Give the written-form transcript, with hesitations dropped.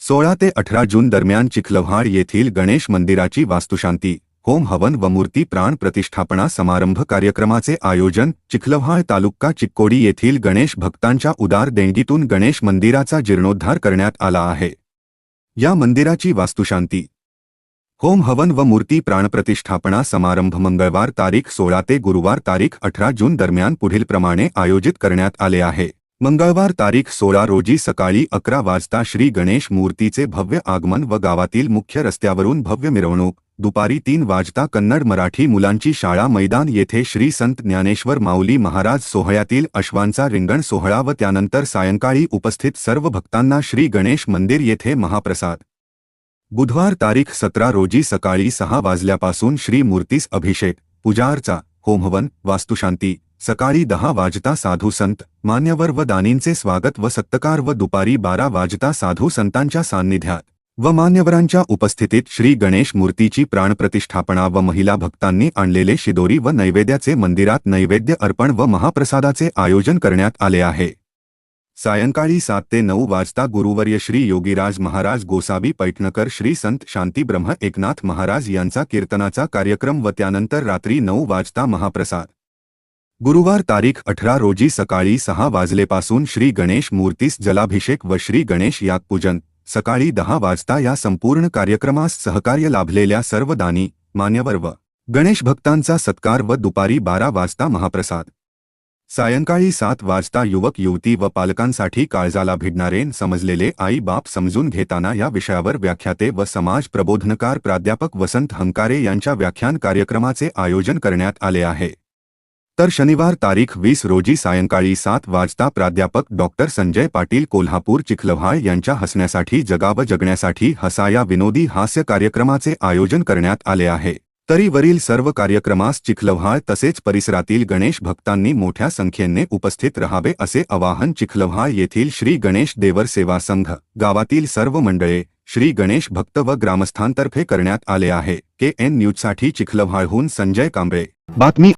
16 ते 18 जून दरम्यान चिखलव्हाळ येथील गणेश मंदिराची वास्तुशांती, होम हवन व मूर्ती प्राण प्रतिष्ठापना समारंभ कार्यक्रमाचे आयोजन चिखलव्हाळ तालुका चिक्कोडी येथील गणेश भक्तांच्या उदार देणगीतून गणेश मंदिराचा जीर्णोद्धार करण्यात आला आहे। या मंदिराची वास्तुशांती, होम हवन व मूर्ती प्राणप्रतिष्ठापना समारंभ मंगळवार तारीख 16 ते गुरुवार तारीख 18 जून दरम्यान पुढीलप्रमाणे आयोजित करण्यात आले आहे। मंगळवार तारीख 16 रोजी सकाळी 11 वाजता श्री गणेश मूर्तीचे भव्य आगमन व गावातील मुख्य रस्त्यावरून भव्य मिरवणूक। दुपारी 3 वाजता कन्नड मराठी मुलांची शाळा मैदान येथे श्री संत ज्ञानेश्वर माऊली महाराज सोहळ्यातील अश्वांचा रिंगण सोहळा व त्यानंतर सायंकाळी उपस्थित सर्व भक्तांना श्री गणेश मंदिर येथे महाप्रसाद। बुधवार तारीख 17 रोजी सकाळी 6 वाजल्यापासून श्री मूर्तीस अभिषेक, पूजार्चा, होमहवन, वास्तुशांती। सकाळी 10 वाजता साधू संत, मान्यवर व दानींचे स्वागत व सत्कार व दुपारी 12 वाजता साधू संतांच्या सान्निध्यात व मान्यवरांच्या उपस्थितीत श्री गणेश मूर्तीची प्राणप्रतिष्ठापना व महिला भक्तांनी आणलेले शिदोरी व नैवेद्याचे मंदिरात नैवेद्य अर्पण व महाप्रसादाचे आयोजन करण्यात आले आहे। सायंकाळी 7 ते 9 वाजता गुरुवर्य श्री योगीराज महाराज गोसावी पैठणकर श्री संत शांती ब्रह्म एकनाथ महाराज यांचा कीर्तनाचा कार्यक्रम व त्यानंतर रात्री 9 वाजता महाप्रसाद। गुरुवार तारीख 18 रोजी सकाळी 6 वाजलेपासून श्री गणेश मूर्तीस जलाभिषेक व श्री गणेश यागपूजन। सकाळी 10 वाजता या संपूर्ण कार्यक्रमास सहकार्य लाभलेल्या सर्व दानी, मान्यवर व गणेश भक्तांचा सत्कार व दुपारी 12 वाजता महाप्रसाद। सायंकाळी 7 वाजता युवक युवती व पालकांसाठी काळजाला भिडणारे समजलेले आई बाप समजून घेताना या विषयावर व्याख्याते व समाज प्रबोधनकार प्राध्यापक वसंत हंकारे यांच्या व्याख्यान कार्यक्रमाचे आयोजन करण्यात आले आहे। तर शनिवार तारीख 20 रोजी सायंकाळी 7 वाजता प्राध्यापक डॉक्टर संजय पाटील कोल्हापूर चिखलव्हाळ यांच्या हसण्यासाठी जगाव जगण्यासाठी हसा या विनोदी हास्य कार्यक्रमाचे आयोजन करण्यात आले आहे। तरी वरील सर्व कार्यक्रमास चिखलव्हाळ तसेच परिसरातील गणेश भक्तांनी मोठ्या संख्येने उपस्थित राहावे असे आवाहन चिखलव्हाळ येथील श्री गणेश देवर सेवा संघ, गावातील सर्व मंडळे, श्री गणेश भक्त व ग्रामस्थांतर्फे करण्यात आले आहे। KN न्यूजसाठी चिखलव्हाळहून संजय कांबळे। बातमी